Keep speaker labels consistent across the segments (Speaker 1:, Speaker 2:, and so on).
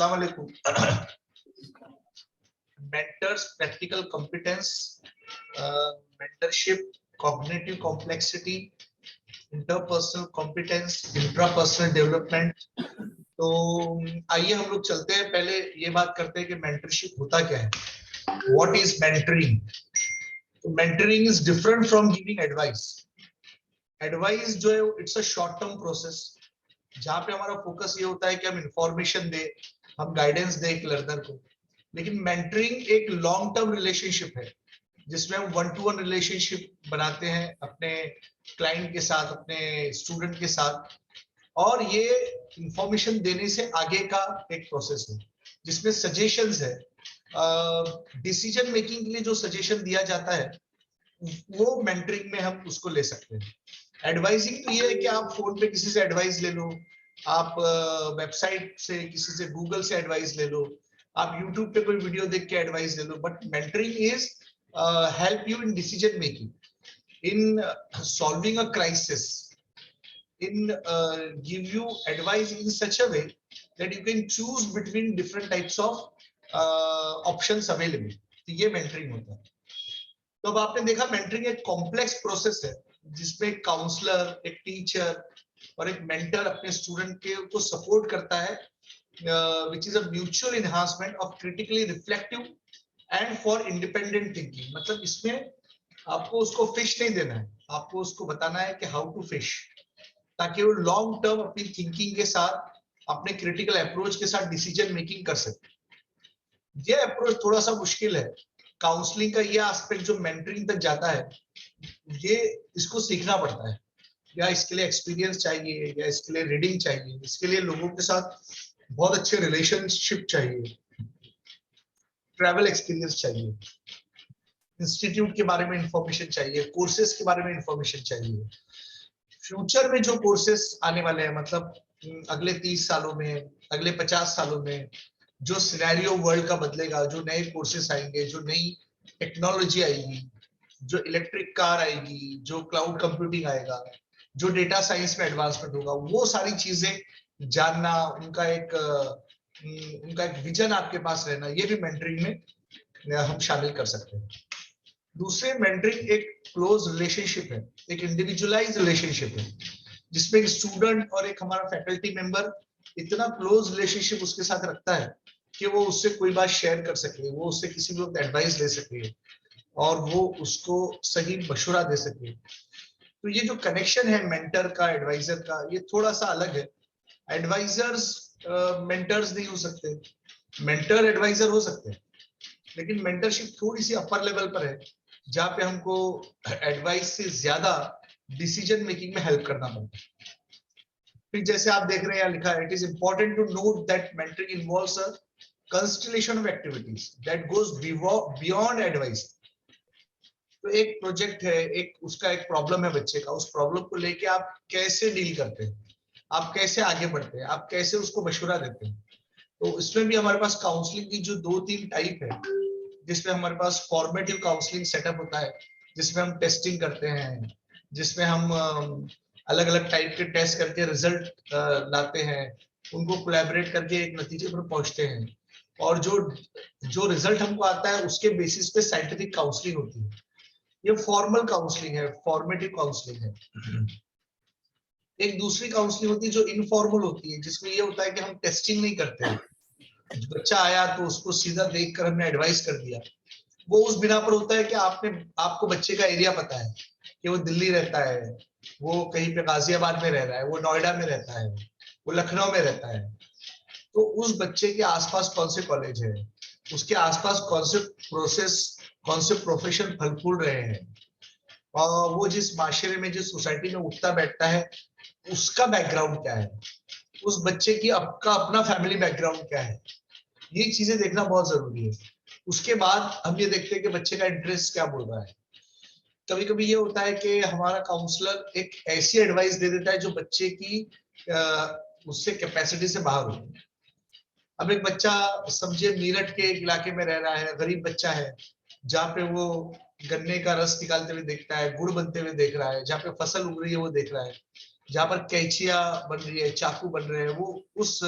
Speaker 1: अस्सलाम वालेकुम। Mentors, practical competence, mentorship, cognitive complexity, interpersonal competence, intrapersonal development. तो आइए हम लोग चलते हैं, पहले ये बात करते हैं कि मेंटरशिप होता क्या है, व्हाट इज मेंटरिंग। तो mentoring is different from giving advice. Advice जो है it's a short term process, जहाँ पे हमारा फोकस ये होता है कि हम इंफॉर्मेशन दे, हम गाइडेंस दे एक लर्नर को। लेकिन मेंटरिंग एक लॉन्ग टर्म रिलेशनशिप है, जिसमें हम वन टू वन रिलेशनशिप बनाते हैं अपने क्लाइंट के साथ, अपने स्टूडेंट के साथ। और ये इंफॉर्मेशन देने से आगे का एक प्रोसेस है, जिसमें सजेशंस है। डिसीजन मेकिंग के लिए जो सजेशन दिया जाता है वो मेंटरिंग में हम उसको ले सकते हैं। एडवाइजिंग तो ये है कि आप फोन पे किसी से एडवाइस ले लो, आप वेबसाइट से किसी से, गूगल से एडवाइस ले लो, आप यूट्यूब पे कोई वीडियो देख के एडवाइस ले लो। But mentoring is help you in decision making, in solving a crisis, in give you advice in such a way that you can choose between different types of options available. तो ये mentoring होता है। तो अब आपने देखा mentoring एक complex process है, जिसमें एक काउंसलर, एक टीचर और एक मेंटर अपने स्टूडेंट के को सपोर्ट करता है, which is a mutual enhancement of critically reflective and for independent thinking। मतलब इसमें आपको उसको फिश नहीं देना है, आपको उसको बताना है कि हाउ टू फिश, ताकि वो लॉन्ग टर्म अपनी थिंकिंग के साथ, अपने क्रिटिकल अप्रोच के साथ डिसीजन मेकिंग कर सके। ये अप्रोच थोड़ा सा मुश्किल है। काउंसलिंग का ये एस्पेक्ट जो मेंटरिंग तक जाता है, ये इसको सीखना पड़ता है, या इसके लिए एक्सपीरियंस चाहिए, या इसके लिए रीडिंग चाहिए, इसके लिए लोगों के साथ बहुत अच्छे रिलेशनशिप चाहिए, ट्रैवल एक्सपीरियंस चाहिए, इंस्टीट्यूट के बारे में इंफॉर्मेशन चाहिए, कोर्सेज के बारे में इंफॉर्मेशन चाहिए। फ्यूचर में जो कोर्सेस आने वाले हैं, मतलब अगले 30 सालों में, अगले 50 सालों में जो सिनेरियो वर्ल्ड का बदलेगा, जो नए कोर्सेस आएंगे, जो नई टेक्नोलॉजी आएगी, जो इलेक्ट्रिक कार आएगी, जो क्लाउड कंप्यूटिंग आएगा, जो डेटा साइंस में एडवांसमेंट होगा, वो सारी चीजें जानना, उनका एक विजन आपके पास रहना, ये भी मेंटरिंग में हम शामिल कर सकते हैं। दूसरे, मेंटरिंग एक क्लोज रिलेशनशिप है, एक इंडिविजुअलाइज रिलेशनशिप है, जिसमें एक स्टूडेंट और एक हमारा फैकल्टी मेंबर इतना क्लोज रिलेशनशिप उसके साथ रखता है कि वो उससे कोई बात शेयर कर सके, वो उससे किसी भी वक्त एडवाइस ले सके और वो उसको सही मशवरा दे सके। तो ये जो कनेक्शन है मेंटर का, एडवाइजर का, ये थोड़ा सा अलग है। एडवाइजर्स मेंटर्स नहीं हो सकते, मेंटर एडवाइजर हो सकते हैं, लेकिन मेंटरशिप थोड़ी सी अपर लेवल पर है, जहाँ पे हमको एडवाइस से ज्यादा डिसीजन मेकिंग में हेल्प करना पड़ता है। फिर जैसे आप देख रहे हैं यहाँ लिखा है, it is important to note that mentoring involves a constellation of activities that goes beyond advice. तो एक प्रोजेक्ट है, एक उसका एक प्रॉब्लम है बच्चे का, उस प्रॉब्लम को लेके आप कैसे डील करते हैं, आप कैसे आगे बढ़ते हैं, आप कैसे उसको मशवरा देते हैं। तो इसमें भी हमारे पास काउंसलिंग की जो 2-3 टाइप है, जिसमें हमारे पास फॉर्मेटिव काउंसलिंग सेटअप होता है, जिसमें हम टेस्टिंग करते हैं, जिसमें हम अलग अलग टाइप के टेस्ट करके रिजल्ट लाते हैं, उनको कोलैबोरेट करके एक नतीजे पर पहुंचते हैं, और जो रिजल्ट हमको आता है उसके बेसिस पे साइंटिफिक काउंसलिंग होती है। ये फॉर्मल काउंसलिंग है, फॉर्मेटिव काउंसलिंग है। एक दूसरी काउंसलिंग होती है जो इनफॉर्मल होती है, जिसमें ये होता है कि हम टेस्टिंग नहीं करते हैं, बच्चा आया तो उसको सीधा देखकर हमने एडवाइस कर दिया। वो उस बिना पर होता है कि आपको बच्चे का एरिया पता है कि वो दिल्ली रहता है, वो कहीं पे गाजियाबाद में रह रहा है, वो नोएडा में रहता है, वो लखनऊ में रहता है। तो उस बच्चे के आसपास कौन से कॉलेज है, उसके आसपास कौन से प्रोसेस, कौन से प्रोफेशन फल फूल रहे हैं, और वो जिस माशरे में, जिस सोसाइटी में उठता बैठता है, उसका बैकग्राउंड क्या है, उस बच्चे की आपका अपना फैमिली बैकग्राउंड क्या है, ये चीजें देखना बहुत जरूरी है। उसके बाद हम ये देखते हैं कि बच्चे का इंटरेस्ट क्या बोल रहा है। कभी कभी ये होता है कि हमारा काउंसलर एक ऐसी एडवाइस दे देता है जो बच्चे की उससे कैपेसिटी से बाहर हो। अब एक बच्चा समझे मीरठ के एक इलाके में रह रहा है, गरीब बच्चा है, जहाँ पे वो गन्ने का रस निकालते हुए देखता है, गुड़ बनते हुए देख रहा है, जहाँ पे फसल उग रही है वो देख रहा है, जहाँ पर कैंचिया बन रही है, चाकू बन रहे हैं, वो उस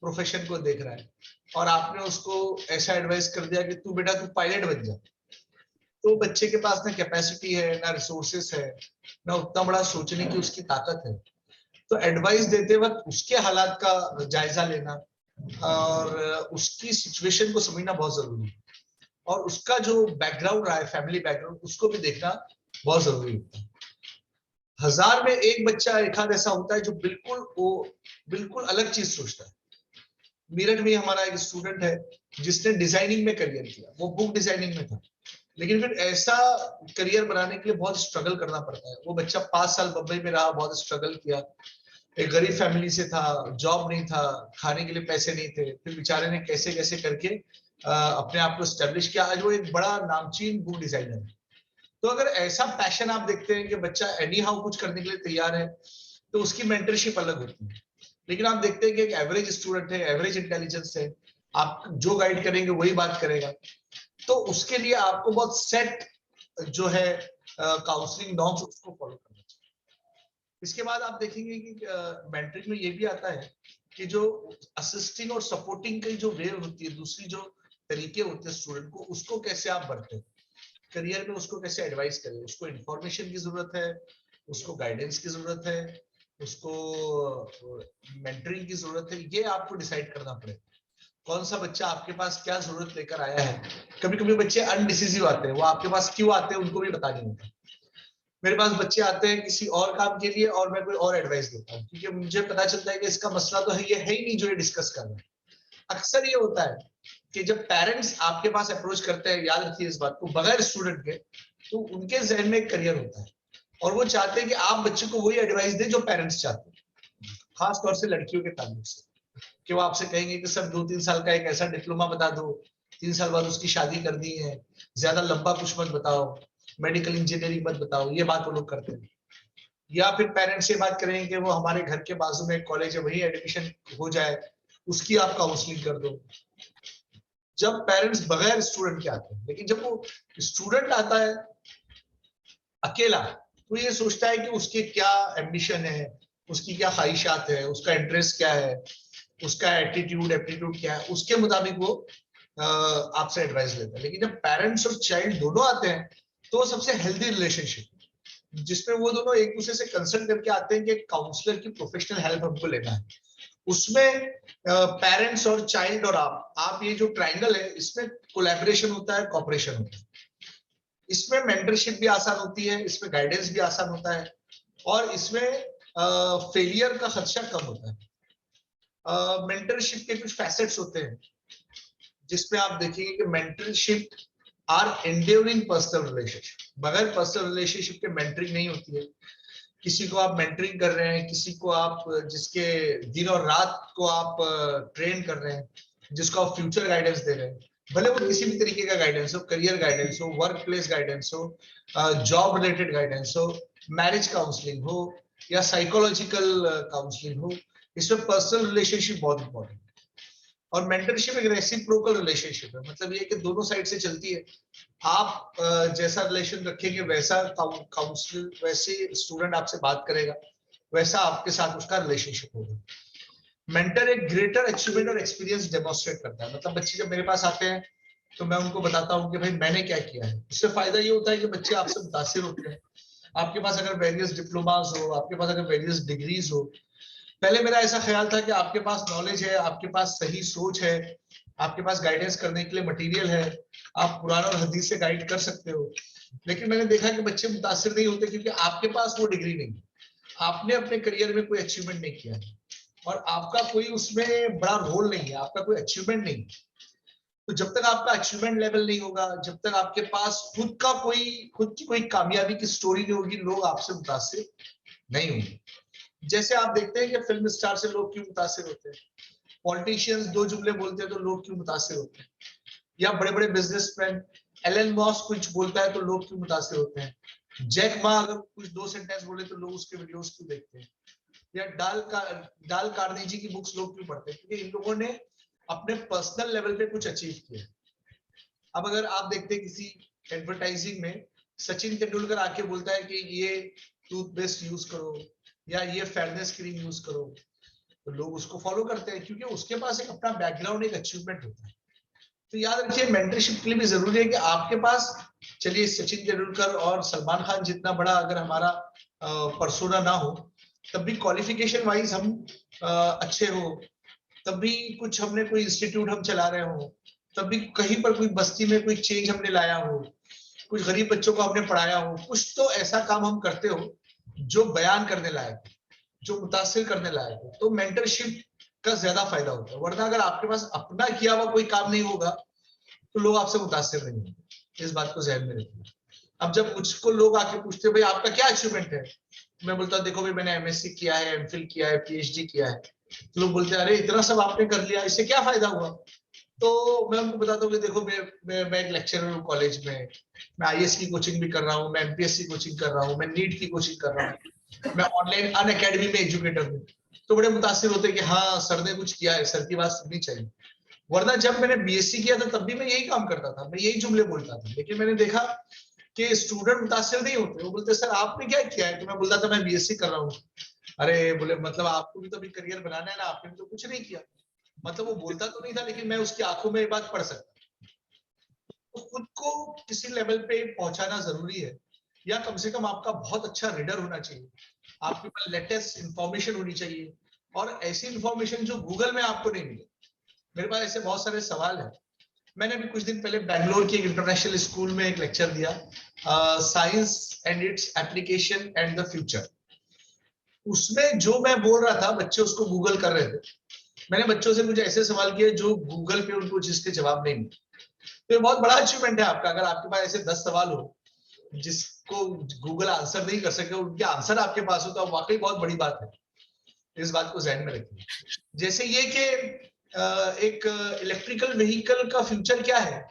Speaker 1: प्रोफेशन को देख रहा है और आपने उसको ऐसा एडवाइस कर दिया कि तू बेटा तू पायलट बन जा, तो बच्चे के पास ना कैपेसिटी है, ना रिसोर्सेस है, ना उतना बड़ा सोचने की उसकी ताकत है। तो एडवाइस देते वक्त उसके हालात का जायजा लेना और उसकी सिचुएशन को समझना बहुत जरूरी है, और उसका जो बैकग्राउंड रहा है, फैमिली बैकग्राउंड, उसको भी देखना बहुत जरूरी होता है। 1000 में एक बच्चा एक आध ऐसा होता है जो बिल्कुल अलग चीज सोचता है। मेरठ में हमारा एक स्टूडेंट है जिसने डिजाइनिंग में करियर किया, वो बुक डिजाइनिंग में था, लेकिन फिर ऐसा करियर बनाने के लिए बहुत स्ट्रगल करना पड़ता है। वो बच्चा 5 साल बम्बई में रहा, बहुत स्ट्रगल किया, एक गरीब फैमिली से था, जॉब नहीं था, खाने के लिए पैसे नहीं थे, फिर बेचारे ने कैसे कैसे करके अपने आप को स्टेब्लिश किया। आज वो एक बड़ा नामचीन बुक डिजाइनर है। तो अगर ऐसा पैशन आप देखते हैं कि बच्चा एनी हाउ कुछ करने के लिए तैयार है, तो उसकी मेंटरशिप अलग होती है। लेकिन आप देखते हैं कि एक एवरेज स्टूडेंट है, एवरेज इंटेलिजेंस है, आप जो गाइड करेंगे वही बात करेगा, तो उसके लिए आपको बहुत सेट जो है काउंसलिंग नॉर्म्स उसको फॉलो करना चाहिए। इसके बाद आप देखेंगे कि मेंटरिंग में ये भी आता है कि जो असिस्टिंग और सपोर्टिंग की जो वे होती है, दूसरी जो तरीके होते हैं स्टूडेंट को, उसको कैसे आप बढ़ते हैं करियर में, उसको कैसे एडवाइस करें, उसको इंफॉर्मेशन की जरूरत है, उसको गाइडेंस की जरूरत है, उसको मेंटरिंग की जरूरत है, ये आपको डिसाइड करना पड़ेगा। कौन सा बच्चा आपके पास क्या जरूरत लेकर आया है। कभी कभी बच्चे अनडिसिसिव आते हैं, वो आपके पास क्यों आते हैं उनको भी पता नहीं होता। मेरे पास बच्चे आते हैं किसी और काम के लिए और मैं कोई और एडवाइस देता हूँ, क्योंकि मुझे पता चलता है कि इसका मसला तो है ये है ही नहीं जो ये डिस्कस कर रहे हैं। अक्सर ये होता है कि जब पेरेंट्स आपके पास अप्रोच करते हैं, याद रखिए इस बात को, बगैर स्टूडेंट के, तो उनके जहन में एक करियर होता है और वो चाहते हैं कि आप बच्चे को वही एडवाइस दें जो पेरेंट्स चाहते हैं, खास तौर से लड़कियों के ताल्लुक से, कि वो आपसे कहेंगे कि सर 2-3 साल का एक ऐसा डिप्लोमा बता दो, 3 साल बाद उसकी शादी कर दी है, ज्यादा लंबा कुछ मत बताओ, मेडिकल इंजीनियरिंग मत बताओ, ये बात वो लोग करते हैं। या फिर पेरेंट्स ये बात करेंगे कि वो हमारे घर के बाजू में एक कॉलेज है, वही एडमिशन हो जाए, उसकी आप काउंसलिंग कर दो। जब पेरेंट्स बगैर स्टूडेंट के आते हैं, लेकिन जब वो स्टूडेंट आता है अकेला, तो ये सोचता है कि उसके क्या एम्बिशन है, उसकी क्या ख्वाहिशात है, उसका इंटरेस्ट क्या है, उसका एटीट्यूड एप्टीट्यूड क्या है, उसके मुताबिक वो आपसे एडवाइस लेता है। लेकिन जब पेरेंट्स और चाइल्ड दोनों आते हैं, तो सबसे हेल्दी रिलेशनशिप, जिसमें वो दोनों एक दूसरे से कंसल्ट करके आते हैं कि काउंसलर की प्रोफेशनल हेल्प हमको लेना है। उसमें पेरेंट्स और चाइल्ड और आप ये जो ट्रायंगल है, इसमें कोलैबोरेशन होता है, कॉपरेशन होता है। इसमें मेंटरशिप भी आसान होती है, इसमें गाइडेंस भी आसान होता है, और इसमें फेलियर का खदशा कम होता है। मेंटरशिप के कुछ फैसेट्स होते हैं जिसमें आप देखेंगे कि mentorship are enduring personal relationship, बगैर पर्सनल रिलेशनशिप के मेंटरिंग नहीं होती है। किसी को आप मेंटरिंग कर रहे हैं, किसी को आप जिसके दिन और रात को आप ट्रेन कर रहे हैं, जिसको आप फ्यूचर गाइडेंस दे रहे हैं, भले वो किसी भी तरीके का गाइडेंस हो, करियर गाइडेंस हो, वर्क प्लेस गाइडेंस हो, जॉब रिलेटेड गाइडेंस हो, मैरिज काउंसलिंग हो, या साइकोलॉजिकल काउंसलिंग हो, इसमें पर्सनल रिलेशनशिप बहुत इंपॉर्टेंट है। और मेंटरशिप एक रेसिप्रोकल रिलेशनशिप है, मतलब ये कि दोनों साइड से चलती है। आप जैसा रिलेशन रखेंगे वैसा काउंसलर, वैसे स्टूडेंट आपसे बात करेगा, वैसा आपके साथ उसका रिलेशनशिप होगा। मेंटर एक ग्रेटर अचीवमेंट और एक्सपीरियंस डेमोन्स्ट्रेट करता है। मतलब बच्चे जब मेरे पास आते हैं तो मैं उनको बताता हूँ कि भाई मैंने क्या किया है। उससे फायदा ये होता है कि बच्चे आपसे मुतासिर होते हैं। आपके पास अगर वेरियस डिप्लोमास हो, आपके पास अगर वेरियस डिग्रीज हो, पहले मेरा ऐसा ख्याल था कि आपके पास नॉलेज है, आपके पास सही सोच है, आपके पास गाइडेंस करने के लिए मटेरियल है, आप कुरान और हदीस से गाइड कर सकते हो। लेकिन मैंने देखा कि बच्चे मुतासिर नहीं होते क्योंकि आपके पास वो डिग्री नहीं है, आपने अपने करियर में कोई अचीवमेंट नहीं किया है, और आपका कोई उसमें बड़ा रोल नहीं है, आपका कोई अचीवमेंट नहीं है। तो जब तक आपका अचीवमेंट लेवल नहीं होगा, जब तक आपके पास खुद की कोई कामयाबी की स्टोरी नहीं होगी, लोग आपसे मुतासिर नहीं होंगे। जैसे आप देखते हैं कि फिल्म स्टार से लोग क्यों मुतासिर होते हैं, पॉलिटिशियंस दो जुमले बोलते हैं तो लोग क्यों मुतासिर होते हैं, या बड़े बड़े बिजनेसमैन एलन मॉस कुछ बोलता है तो लोग क्यों मुतासिर होते हैं, जैक मा अगर कुछ 2 सेंटेंस बोले तो लोग उसके वीडियोस क्यों देखते हैं, या डाल कार्नेजी की बुक्स लोग क्यों पढ़ते हैं, क्योंकि इन लोगों ने अपने पर्सनल लेवल पे कुछ अचीव किया। अब अगर आप देखते हैं किसी एडवर्टाइजिंग में सचिन तेंदुलकर आके बोलता है कि ये टूथपेस्ट यूज करो, या ये फेयरनेस क्रीम यूज करो, तो लोग उसको फॉलो करते हैं क्योंकि उसके पास एक अपना बैकग्राउंड, एक अचीवमेंट होता है। तो याद रखिए मेंटरशिप के लिए भी जरूरी है कि आपके पास, चलिए सचिन तेंदुलकर और सलमान खान जितना बड़ा अगर हमारा पर्सोना ना हो, तब भी क्वालिफिकेशन वाइज हम अच्छे हो, तब भी कुछ हमने कोई इंस्टीट्यूट हम चला रहे हो, तब भी कहीं पर कोई बस्ती में कोई चेंज हमने लाया हो, कुछ गरीब बच्चों को हमने पढ़ाया हो, कुछ तो ऐसा काम हम करते हो जो बयान करने लायक, जो मुतासिर करने लायक हो, तो मेंटरशिप का ज्यादा फायदा होता है। वरना अगर आपके पास अपना किया हुआ कोई काम नहीं होगा तो लोग आपसे मुतासिर नहीं होंगे। इस बात को ध्यान में रखिए। अब जब मुझको लोग आके पूछते हैं भाई आपका क्या अचीवमेंट है, मैं बोलता हूँ देखो भाई मैंने एमएससी किया है, एमफिल किया है, पीएचडी किया है। तो लोग बोलते हैं अरे इतना सब आपने कर लिया, इससे क्या फायदा हुआ? तो मैं उनको बताता हूँ कि देखो मैं एक लेक्चरर हूँ कॉलेज में, मैं आईएएस की कोचिंग भी कर रहा हूँ, मैं एमपीएससी कोचिंग कर रहा हूँ, मैं नीट की कोचिंग कर रहा हूँ, मैं ऑनलाइन अन अकेडमी में एजुकेटर हूँ। तो बड़े मुतासिर होते हैं कि हाँ सर ने कुछ किया है, सर की बात सुननी चाहिए। वरना जब मैंने बीएससी किया था तब भी मैं यही काम करता था, मैं यही जुमले बोलता था, लेकिन मैंने देखा कि स्टूडेंट मुतासिर नहीं होते। वो बोलते सर आपने क्या किया है? तो मैं बोलता था मैं बीएससी कर रहा हूँ। अरे बोले मतलब आपको भी तो अभी करियर बनाना है ना, आपने भी तो कुछ नहीं किया। मतलब वो बोलता तो नहीं था लेकिन मैं उसकी आंखों में ये बात पढ़ सकता। तो खुद को किसी लेवल पे पहुंचाना जरूरी है, या कम से कम आपका बहुत अच्छा रीडर होना चाहिए, आपके पास लेटेस्ट इंफॉर्मेशन होनी चाहिए, और ऐसी इंफॉर्मेशन जो गूगल में आपको नहीं मिले। मेरे पास ऐसे बहुत सारे सवाल हैं। मैंने अभी कुछ दिन पहले बैंगलोर की एक इंटरनेशनल स्कूल में एक लेक्चर दिया, science and its application and the future. उसमें जो मैं बोल रहा था बच्चे उसको गूगल कर रहे थे। मैंने बच्चों से कुछ ऐसे सवाल किए जो गूगल पे उनको जिसके जवाब नहीं मिले। तो ये बहुत बड़ा अचीवमेंट है आपका, अगर आपके पास ऐसे 10 सवाल हो जिसको गूगल आंसर नहीं कर सके, उनके आंसर आपके पास हो, तो वाकई बहुत बड़ी बात है। इस बात को ध्यान में रखिए। जैसे ये कि एक इलेक्ट्रिकल व्हीकल का फ्यूचर क्या है,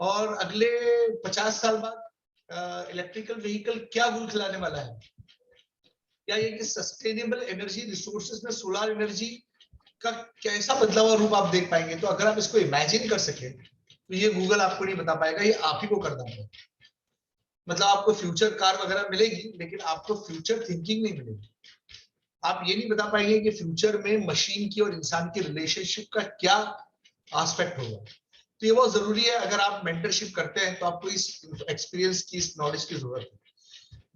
Speaker 1: और अगले 50 साल बाद इलेक्ट्रिकल व्हीकल क्या गुल खिलाने वाला है, या ये कि सस्टेनेबल एनर्जी रिसोर्सेज में सोलर एनर्जी का कैसा बदलाव रूप आप देख पाएंगे। तो अगर आप इसको इमेजिन कर सके तो ये गूगल आपको नहीं बता पाएगा, ये आप ही को करना है। मतलब आपको फ्यूचर कार वगैरह मिलेगी लेकिन आपको फ्यूचर थिंकिंग नहीं मिलेगी। आप ये नहीं बता पाएंगे कि फ्यूचर में मशीन की और इंसान की रिलेशनशिप का क्या एस्पेक्ट होगा। तो ये बहुत जरूरी है। अगर आप मेंटरशिप करते हैं तो आपको इस एक्सपीरियंस की, इस नॉलेज की जरूरत है।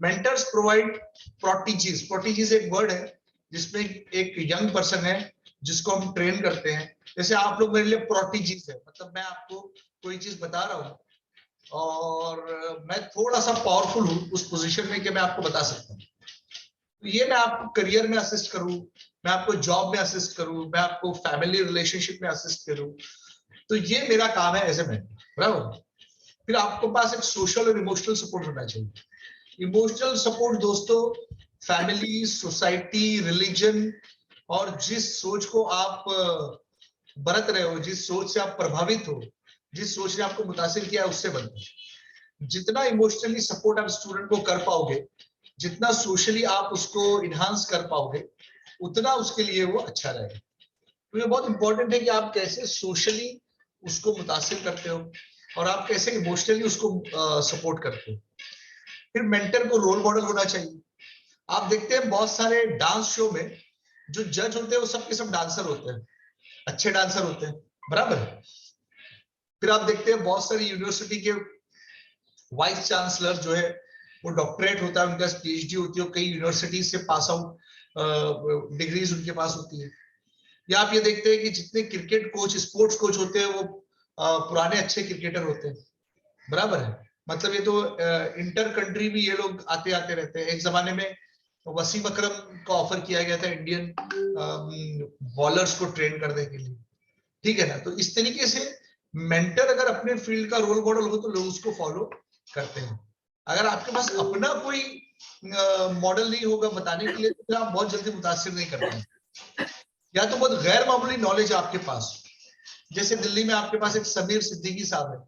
Speaker 1: Mentors provide प्रोटीजीज। प्रोटीजीज एक वर्ड है जिसमें एक यंग पर्सन है जिसको हम ट्रेन करते हैं। जैसे आप लोग मेरे लिए प्रोटीजीज है, मतलब मैं आपको कोई चीज बता रहा हूँ और मैं थोड़ा सा पावरफुल हूँ उस पोजीशन में कि मैं आपको बता सकता हूँ। तो ये मैं आपको करियर में असिस्ट करूँ, मैं आपको जॉब में असिस्ट करूँ, मैं आपको फैमिली रिलेशनशिप में असिस्ट करूँ, तो ये मेरा काम है एज ए मेंटर, बराबर। फिर आपको पास एक सोशल और इमोशनल सपोर्ट होना चाहिए। इमोशनल सपोर्ट दोस्तों फैमिली, सोसाइटी, रिलीजन और जिस सोच को आप बरत रहे हो, जिस सोच से आप प्रभावित हो, जिस सोच ने आपको मुतासिर किया है, उससे बनते हैं। जितना इमोशनली सपोर्ट आप स्टूडेंट को कर पाओगे, जितना सोशली आप उसको इनहांस कर पाओगे, उतना उसके लिए वो अच्छा रहेगा। तो ये बहुत इंपॉर्टेंट है कि आप कैसे सोशली उसको मुतासिर करते हो और आप कैसे इमोशनली उसको सपोर्ट करते हो। फिर मेंटर को रोल मॉडल होना चाहिए। आप देखते हैं बहुत सारे डांस शो में जो जज होते हैं वो सब के सब डांसर होते हैं, अच्छे डांसर होते हैं, बराबर है। फिर आप देखते हैं बहुत सारी यूनिवर्सिटी के वाइस चांसलर जो है वो डॉक्टरेट होता है उनका, पीएचडी होती है, कई यूनिवर्सिटी से पास आउट डिग्रीज उनके पास होती है। या आप ये देखते हैं कि जितने क्रिकेट कोच, स्पोर्ट्स कोच होते हैं वो पुराने अच्छे क्रिकेटर होते हैं, बराबर है। मतलब ये तो इंटर कंट्री भी ये लोग आते आते रहते हैं। एक जमाने में वसीम अकरम का ऑफर किया गया था इंडियन बॉलर्स को ट्रेन करने के लिए, ठीक है ना। तो इस तरीके से मेंटर अगर अपने फील्ड का रोल मॉडल हो तो लोग उसको फॉलो करते हैं। अगर आपके पास अपना कोई मॉडल नहीं होगा बताने के लिए तो फिर आप बहुत जल्दी मुतासिर नहीं कर पाएंगे। या तो बहुत गैर मामूली नॉलेज आपके पास, जैसे दिल्ली में आपके पास एक समीर सिद्दीकी साहब है,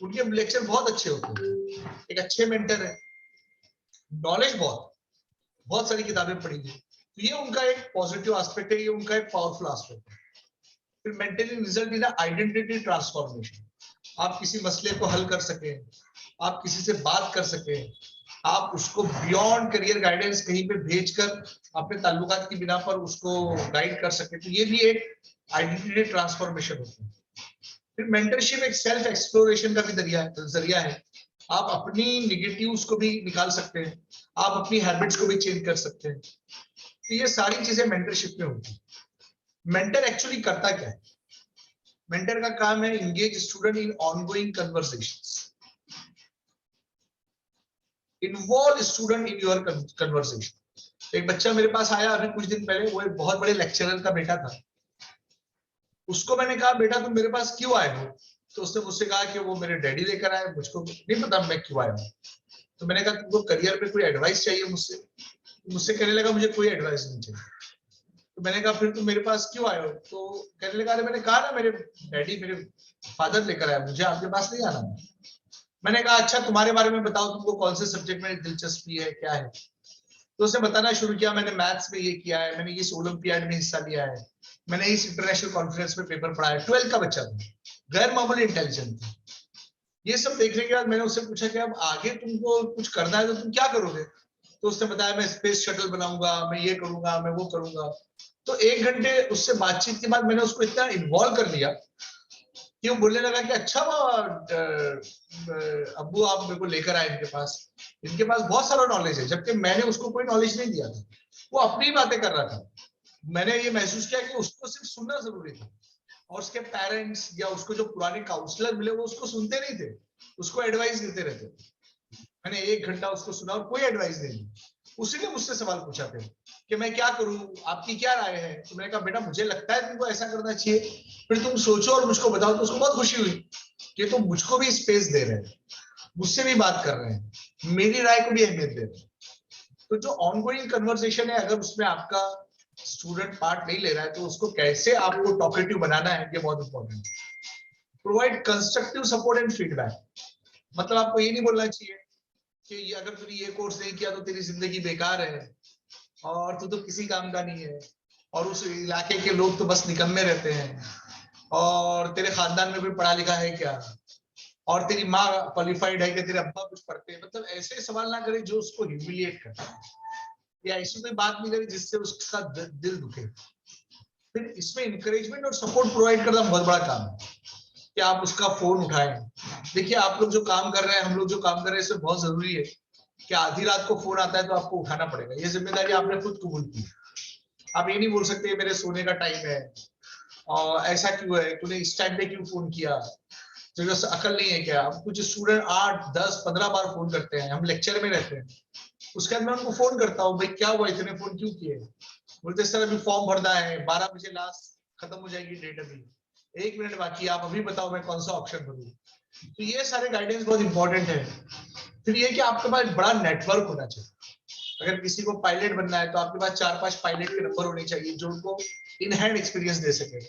Speaker 1: उनके लेक्चर बहुत अच्छे होते हैं, एक अच्छे मेंटर है, नॉलेज बहुत बहुत सारी किताबें पढ़ी हुई। तो ये उनका एक पॉजिटिव एस्पेक्ट है, ये उनका एक पावरफुल एस्पेक्ट है। फिर mentally result in identity transformation. आप किसी मसले को हल कर सके, आप किसी से बात कर सके, आप उसको बियॉन्ड करियर गाइडेंस कहीं पे भेजकर अपने ताल्लुकात की बिना पर उसको गाइड कर सके, तो ये भी एक आइडेंटिटी ट्रांसफॉर्मेशन होती है। फिर मेंटरशिप एक सेल्फ एक्सप्लोरेशन का भी जरिया है। आप अपनी निगेटिव्स को भी निकाल सकते हैं, आप अपनी हैबिट्स को भी चेंज कर सकते हैं। तो ये सारी चीजें मेंटरशिप में होती है। मेंटर एक्चुअली करता क्या है? मेंटर का काम है engage student in ongoing conversations, involve student in your conversation. एक बच्चा मेरे पास आया अभी कुछ दिन पहले, वो एक बहुत बड़े लेक्चरर का बेटा था। उसको मैंने कहा बेटा तुम मेरे पास क्यों आए हो? तो उसने मुझसे कहा कि वो मेरे डैडी लेकर आए, मुझको नहीं पता मैं क्यों आया हूँ। तो मैंने कहा तुमको करियर में कोई एडवाइस चाहिए मुझसे? मुझसे कहने लगा मुझे कोई एडवाइस नहीं चाहिए। तो मैंने कहा फिर तुम मेरे पास क्यों आए हो? तो कहने लगा अरे मैंने कहा ना मेरे डैडी मेरे फादर लेकर आया, मुझे आपके पास नहीं आना। मैंने कहा अच्छा तुम्हारे बारे में बताओ, तुमको कौन से सब्जेक्ट में दिलचस्पी है, क्या है? तो उसने बताना शुरू किया, मैंने मैथ्स में ये किया है, मैंने इस ओलंपियाड में हिस्सा लिया है, मैंने इस इंटरनेशनल कॉन्फ्रेंस में पेपर पढ़ा है। 12th का बच्चा था, गैर मामूली इंटेलिजेंट था। ये सब देखने के बाद मैंने उससे पूछा कि अब आगे तुमको कुछ करना है तो तुम क्या करोगे? तो उसने बताया मैं स्पेस शटल बनाऊंगा, मैं ये करूंगा, मैं वो करूंगा। तो 1 घंटे उससे बातचीत के बाद मैंने उसको इतना इन्वॉल्व कर लिया कि वो बोलने लगा कि अच्छा अब्बू आप मेरे को लेकर आए इनके पास, इनके पास बहुत सारा नॉलेज है, जबकि मैंने उसको कोई नॉलेज नहीं दिया था। वो अपनी बातें कर रहा था। मैंने ये महसूस किया कि उसको सिर्फ सुनना जरूरी था, और उसके पेरेंट्स या उसको जो पुराने काउंसलर मिले वो उसको सुनते नहीं थे, उसको एडवाइस देते रहते। मैंने 1 घंटा उसको सुना और कोई एडवाइस नहीं दी। उसी ने मुझसे सवाल पूछा थे कि मैं क्या करूं, आपकी क्या राय है? तो मैंने कहा बेटा मुझे लगता है तुमको ऐसा करना चाहिए, फिर तुम सोचो और मुझको बताओ। तो उसको बहुत खुशी हुई कि तुम मुझको भी स्पेस दे रहे हैं, मुझसे भी बात कर रहे हैं, मेरी राय को भी अहमियत दे रहे हैं। तो जो ऑनगोइंग कन्वर्सेशन है, अगर उसमें आपका स्टूडेंट पार्ट नहीं ले रहा है तो उसको कैसे आपको टॉकेटिव बनाना है, ये बहुत इंपॉर्टेंट है। Provide constructive support and feedback. मतलब आपको ये नहीं बोलना चाहिए कि ये अगर तूने ये कोर्स नहीं किया तो तेरी जिंदगी बेकार है, और तू तो किसी काम का नहीं है, और उस इलाके के लोग तो बस निकम्मे रहते हैं, और तेरे खानदान में कोई पढ़ा लिखा है क्या, और तेरी माँ क्वालिफाइड है कि तेरे अब्बा कुछ पढ़ते हैं। मतलब ऐसे सवाल ना करे जो उसको ह्यूमिलिएट करे, या ऐसी कोई बात नहीं करे जिससे उसका दिल दुखे। फिर इसमें इंकरेजमेंट और सपोर्ट प्रोवाइड करना बहुत बड़ा काम है कि आप उसका फोन उठाएं। देखिए आप लोग जो काम कर रहे हैं, हम लोग जो काम कर रहे हैं, इसमें बहुत जरूरी है कि आधी रात को फोन आता है तो आपको उठाना पड़ेगा। ये जिम्मेदारी आपने खुद कबूल की। आप ये नहीं बोल सकते मेरे सोने का टाइम है और ऐसा क्यों है, तूने इस टाइम पे क्यों फोन किया, तुझे अकल नहीं है क्या? अब कुछ स्टूडेंट 8, 10, 15 बार फोन करते हैं, हम लेक्चर में रहते हैं, उसके बाद मैं उनको फोन करता हूँ, भाई क्या हुआ, इतने फोन क्यों किए? बोलते सर अभी फॉर्म भरना है, 12 बजे लास्ट खत्म हो जाएगी डेट, अभी 1 मिनट बाकी, आप अभी बताओ मैं कौन सा ऑप्शन भरूं। तो ये सारे गाइडेंस बहुत इंपॉर्टेंट है। फिर ये कि आपके पास बड़ा नेटवर्क होना चाहिए। अगर किसी को पायलट बनना है तो आपके पास 4-5 पायलट के नंबर होने चाहिए जो उनको इन हैंड एक्सपीरियंस दे सके।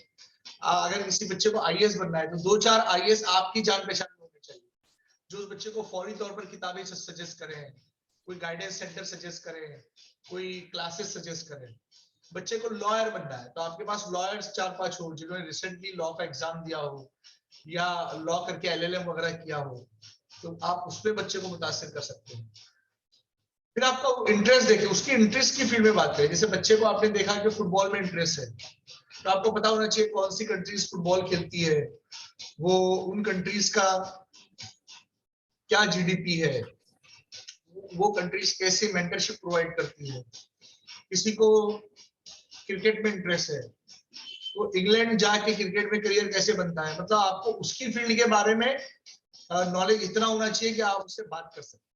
Speaker 1: अगर किसी बच्चे को आईएएस बनना है तो 2-4 आईएएस आपकी जान पहचान में होने चाहिए, जो उस बच्चे को फौरी तौर पर किताबें सजेस्ट करें, कोई गाइडेंस सेंटर सजेस्ट करें, कोई क्लासेस सजेस्ट करें। बच्चे को लॉयर बनना है तो आपके पास लॉयर्स 4-5 हो जिन्होंने रिसेंटली लॉ का एग्जाम दिया हो या लॉ करके एलएलएम वगैरह किया हो, तो आप उसमें बच्चे को मुतासिर कर सकते हैं। फिर आपका इंटरेस्ट देखिए, उसकी इंटरेस्ट की फील्ड में बात करें। जैसे बच्चे को आपने देखा कि फुटबॉल में इंटरेस्ट है, तो आपको पता होना चाहिए कौन सी कंट्रीज फुटबॉल खेलती है, वो उन कंट्रीज का क्या जीडीपी है, वो कंट्रीज कैसे मेंटरशिप प्रोवाइड करती है। किसी को क्रिकेट में इंटरेस्ट है, वो इंग्लैंड जाके क्रिकेट में करियर कैसे बनता है। मतलब आपको उसकी फील्ड के बारे में नॉलेज इतना होना चाहिए कि आप उससे बात कर सकते।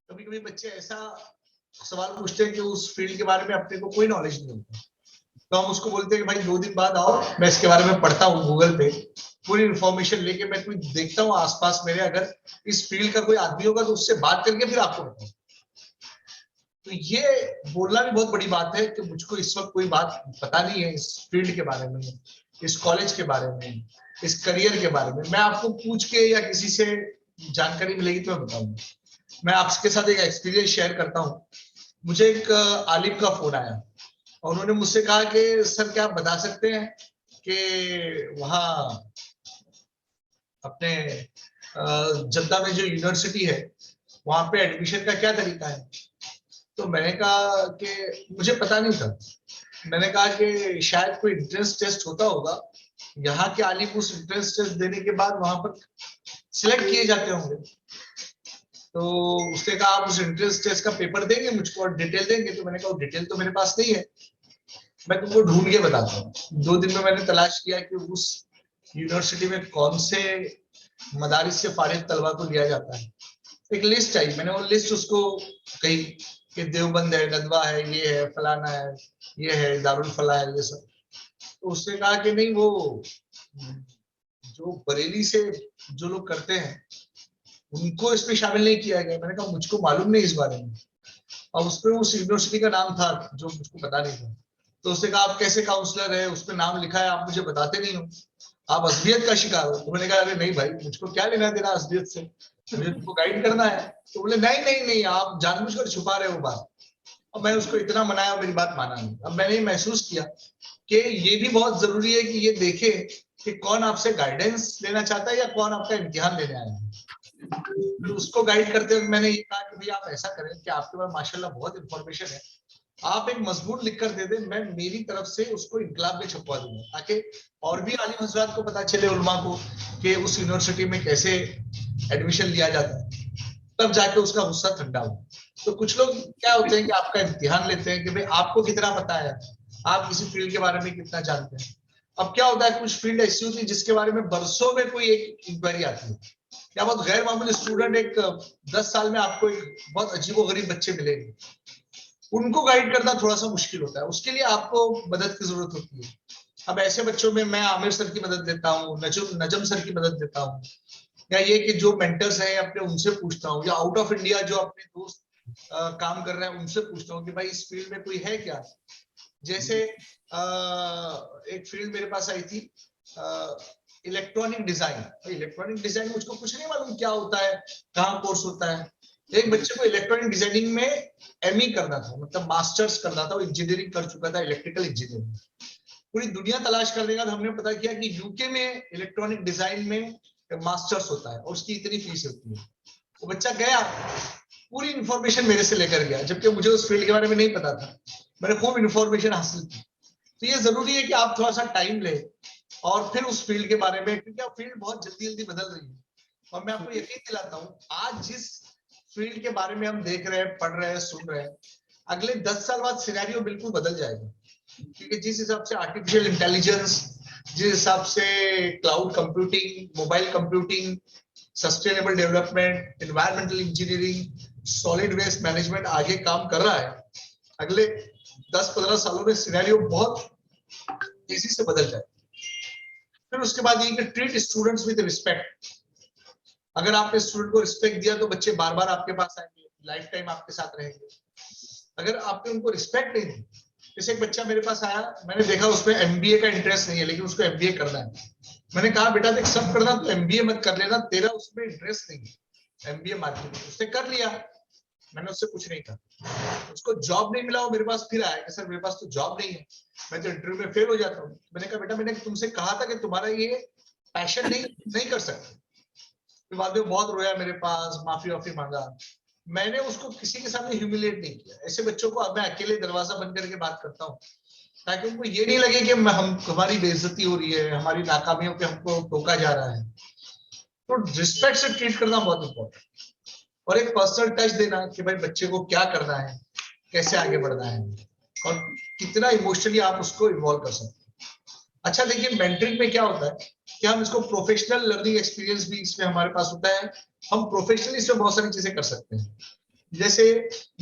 Speaker 1: कभी कभी बच्चे ऐसा सवाल पूछते हैं कि उस फील्ड के बारे में अपने को कोई नॉलेज नहीं होता, तो हम उसको बोलते हैं कि भाई 2 दिन बाद आओ, मैं इसके बारे में पढ़ता हूँ गूगल पे, पूरी इंफॉर्मेशन लेके मैं कोई देखता हूँ आसपास मेरे, अगर इस फील्ड का कोई आदमी होगा तो उससे बात करके फिर आपको बताऊँ। तो ये बोलना भी बहुत बड़ी बात है कि मुझको इस वक्त कोई बात पता नहीं है इस फील्ड के बारे में, इस कॉलेज के बारे में, इस करियर के बारे में। मैं आपको पूछ के या किसी से जानकारी मिलेगी तो मैं बताऊंगा। मैं आपके साथ एक एक्सपीरियंस शेयर करता हूँ। मुझे एक आलिम का फोन आया और उन्होंने मुझसे कहा कि सर क्या आप बता सकते हैं कि वहाँ अपने जद्दा में जो यूनिवर्सिटी है वहां पे एडमिशन का क्या तरीका है। तो मैंने कहा कि मुझे पता नहीं था। मैंने कहा कि शायद कोई एंट्रेंस टेस्ट होता होगा, यहाँ के आलिम उस एंट्रेंस टेस्ट देने के बाद वहां पर सिलेक्ट किए जाते होंगे। तो उसने कहा आप उस एंट्रेंस टेस्ट का पेपर देंगे मुझको और डिटेल देंगे। तो मैंने कहा डिटेल तो मेरे पास नहीं है, मैं तुमको ढूंढ के बताता हूँ। 2 दिन में मैंने तलाश किया कि उस यूनिवर्सिटी में कौन से मदारिस से फारिग तलबा को लिया जाता है। एक लिस्ट आई, मैंने वो लिस्ट उसको कही कि देवबंद है, नदवा है, ये है, फलाना है, ये है, दारुल फला है, ये सब। तो उसने कहा कि नहीं, वो जो बरेली से जो लोग करते हैं उनको इसमें शामिल नहीं किया गया। मैंने कहा मुझको मालूम नहीं इस बारे में। और उस पर उस यूनिवर्सिटी का नाम था जो मुझको पता नहीं था। तो उसने कहा आप कैसे काउंसलर है, उस पर नाम लिखा है, आप मुझे बताते नहीं हो, आप असलियत का शिकार हो। तो मैंने कहा अरे नहीं भाई, मुझको क्या लेना देना असलियत से, मुझे तुमको गाइड करना है। तो बोले नहीं नहीं नहीं, आप जानबूझकर छुपा रहे हो बात। अब मैंने उसको इतना मनाया, मेरी बात माना नहीं। अब मैंने ये महसूस किया कि ये भी बहुत जरूरी है कि ये देखे कि कौन आपसे गाइडेंस लेना चाहता है या कौन आपका इम्तिहान लेने आया है। तो उसको गाइड करते हुए मैंने ये कहा कि भाई आप ऐसा करें कि आपके पास माशाल्लाह बहुत इंफॉर्मेशन है, आप एक मजबूर लिख कर दे दें, मैं मेरी तरफ से उसको इनकलाब में छपवा दूंगा, ताकि और भी आलिम हजरात को पता चले, उलमा को, कि उस यूनिवर्सिटी में कैसे एडमिशन लिया जाता है। तब जाके उसका गुस्सा ठंडा हो। तो कुछ लोग क्या होते हैं कि आपका इम्तिहान लेते हैं कि भाई आपको कितना पता है, आप किसी फील्ड के बारे में कितना जानते हैं। अब क्या होता है, कुछ फील्ड ऐसी होती है जिसके बारे में बरसों में कोई एक इंक्वायरी आती है, या बहुत गैर मामूली स्टूडेंट, एक 10 साल में आपको एक बहुत अजीबोगरीब बच्चे मिलेंगे, उनको गाइड करना थोड़ा सा मुश्किल होता है, उसके लिए आपको मदद की जरूरत होती है। अब ऐसे बच्चों में मैं आमिर सर की मदद लेता हूँ, नजम सर की मदद लेता हूँ, या ये कि जो मेंटर्स हैं अपने उनसे पूछता हूँ, या आउट ऑफ इंडिया जो अपने दोस्त काम कर रहे हैं उनसे पूछता हूँ कि भाई इस फील्ड में कोई है क्या। जैसे एक फील्ड मेरे पास आई थी, इलेक्ट्रॉनिक डिजाइन। इलेक्ट्रॉनिक डिजाइन मुझको कुछ नहीं मालूम क्या होता है, कहाँ कोर्स होता है। एक बच्चे को इलेक्ट्रॉनिक डिजाइनिंग में एमई करना था, मतलब मास्टर्स करना था, वो इंजीनियरिंग कर चुका था, इलेक्ट्रिकल इंजीनियरिंग। पूरी दुनिया तलाश करने का, तो हमने पता किया कि यूके में इलेक्ट्रॉनिक डिजाइन में मास्टर्स होता है और उसकी इतनी फीस होती है। वो बच्चा गया, पूरी इंफॉर्मेशन मेरे से लेकर गया, जबकि मुझे उस फील्ड के बारे में नहीं पता था। मैंने खूब इंफॉर्मेशन हासिल की। तो ये जरूरी है कि आप थोड़ा सा टाइम ले और फिर उस फील्ड के बारे में, क्योंकि अब फील्ड बहुत जल्दी जल्दी बदल रही है। और मैं आपको यकीन दिलाता हूँ, आज जिस फील्ड के बारे में हम देख रहे हैं, पढ़ रहे हैं, सुन रहे हैं, अगले 10 साल बाद सिनेरियो बिल्कुल बदल जाएगा। क्योंकि जिस हिसाब से आर्टिफिशियल इंटेलिजेंस, जिस हिसाब से cloud computing, mobile computing, sustainable development, environmental engineering, solid waste management आगे काम कर रहा है, अगले 10-15 सालों में सिनेरियो बहुत तेजी से बदल जाए। फिर उसके बाद ये कि ट्रीट स्टूडेंट्स विद रिस्पेक्ट। अगर आपने स्टूडेंट को रिस्पेक्ट दिया तो बच्चे बार बार आपके पास आएंगे, लाइफ टाइम आपके साथ रहेंगे। अगर आपने उनको रिस्पेक्ट नहीं दी, जैसे एक बच्चा मेरे पास आया, मैंने देखा उसमें एमबीए का इंटरेस्ट नहीं है, लेकिन उसको एमबीए करना है। मैंने कहा बेटा देख, सब करना तो एमबीए मत कर लेना, तेरा उसमें इंटरेस्ट नहीं है एमबीए मार्केटिंग। उसने कर लिया, मैंने उससे कुछ नहीं कहा। उसको जॉब नहीं मिला, वो मेरे पास फिर आया कि सर मेरे पास तो जॉब नहीं है, मैं तो इंटरव्यू में फेल हो जाता हूँ। मैंने कहा बेटा मैंने तुमसे कहा था कि तुम्हारा ये पैशन नहीं कर सकते। फिर बाद में बहुत रोया मेरे पास, माफी वाफी मांगा। मैंने उसको किसी के सामने ह्यूमिलेट नहीं किया। ऐसे बच्चों को अब मैं अकेले दरवाजा बंद करके बात करता हूँ, ताकि उनको ये नहीं लगे कि हमारी बेइज्जती हो रही है, हमारी नाकामियों पे हमको टोका जा रहा है। तो रिस्पेक्ट से ट्रीट करना बहुत इंपॉर्टेंट, और एक पर्सनल टच देना कि भाई बच्चे को क्या करना है, कैसे आगे बढ़ना है, और कितना इमोशनली आप उसको इन्वॉल्व कर सकते हैं। अच्छा देखिए, मेंटरिंग में क्या होता है कि हम इसको प्रोफेशनल लर्निंग एक्सपीरियंस भी इसमें हमारे पास होता है। हम प्रोफेशनली इसमें बहुत सारी चीजें कर सकते हैं। जैसे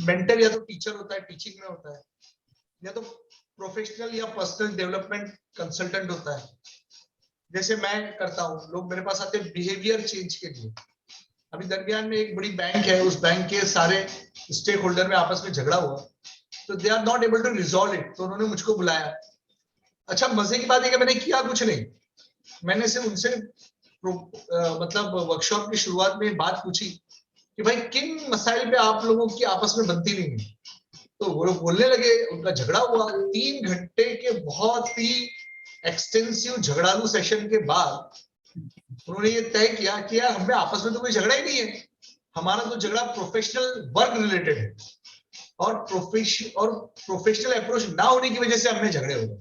Speaker 1: मेंटर या तो टीचर होता है, टीचिंग में होता है, या तो प्रोफेशनल या पर्सनल डेवलपमेंट कंसल्टेंट होता है, जैसे मैं करता हूँ। लोग मेरे पास आते हैं बिहेवियर चेंज के लिए। अभी दरमियान में एक बड़ी बैंक है, उस बैंक के सारे स्टेक होल्डर में आपस में झगड़ा हुआ, तो they are not able to resolve it, तो उन्होंने मुझको बुलाया। अच्छा मजे की बात है कि मैंने किया कुछ नहीं, मैंने सिर्फ उनसे मतलब वर्कशॉप की शुरुआत में बात पूछी कि भाई किन मसाइल पे आप लोगों की आपस में बनती नहीं है। तो वो लोग बोलने लगे, उनका झगड़ा हुआ। 3 घंटे के बहुत ही एक्सटेंसिव झगड़ालू सेशन के बाद उन्होंने ये तय किया कि यार हमें आपस में तो कोई झगड़ा ही नहीं है, हमारा तो झगड़ा प्रोफेशनल वर्क रिलेटेड है, और प्रोफेशनल अप्रोच ना होने की वजह से हमें झगड़े हो गए।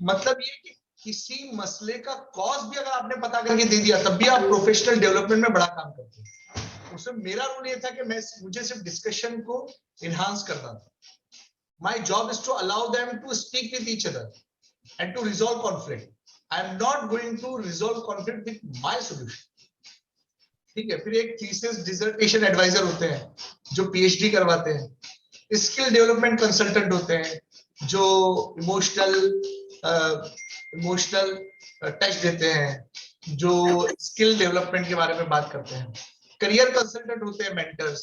Speaker 1: मतलब ये कि किसी मसले का कॉज भी अगर आपने पता करके दे दिया तब भी आप प्रोफेशनल डेवलपमेंट में बड़ा काम करते हैं। उसमें मेरा रोल ये था कि मुझे सिर्फ डिस्कशन को इनहांस करना था। My job is to allow them to speak with each other and to resolve conflict. I am not going to resolve conflict with my solution. ठीक है, फिर एक थीसिस डिसर्टेशन एडवाइजर होते हैं जो पीएचडी करवाते हैं, स्किल डेवलपमेंट कंसल्टेंट होते हैं जो इमोशनल टच देते हैं, जो स्किल डेवलपमेंट के बारे में बात करते हैं, करियर कंसल्टेंट होते हैं मेंटर्स,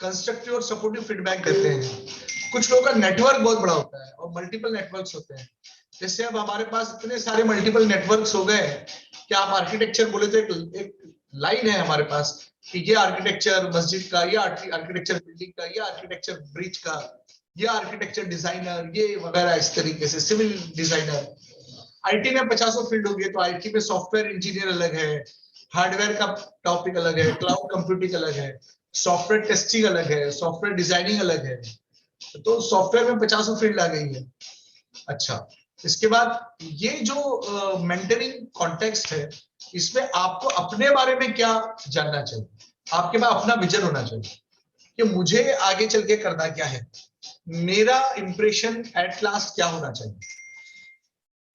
Speaker 1: कंस्ट्रक्टिव और सपोर्टिव फीडबैक देते हैं। कुछ लोगों का नेटवर्क बहुत बड़ा होता है और मल्टीपल नेटवर्क्स होते हैं। जैसे अब हमारे पास इतने सारे मल्टीपल नेटवर्क्स हो गए कि आप आर्किटेक्चर बोले तो एक लाइन है हमारे पास कि ये आर्किटेक्चर मस्जिद का, ये आर्किटेक्चर बिल्डिंग का, ये आर्किटेक्चर ब्रिज का, ये आर्किटेक्चर डिजाइनर, ये वगैरह इस तरीके से सिविल डिजाइनर। आईटी में 50 फील्ड होगी, तो आईटी में सॉफ्टवेयर इंजीनियर अलग है, हार्डवेयर का टॉपिक अलग है, क्लाउड कंप्यूटिंग अलग है, सॉफ्टवेयर टेस्टिंग अलग है, सॉफ्टवेयर डिजाइनिंग अलग है। तो सॉफ्टवेयर में 50 फील्ड आ गई है। अच्छा, इसके बाद ये जो मेंटरिंग कॉन्टेक्स्ट है, इसमें आपको अपने बारे में क्या जानना चाहिए, आपके पास अपना विजन होना चाहिए कि मुझे आगे चल के करना क्या है, मेरा इंप्रेशन एट लास्ट क्या होना चाहिए।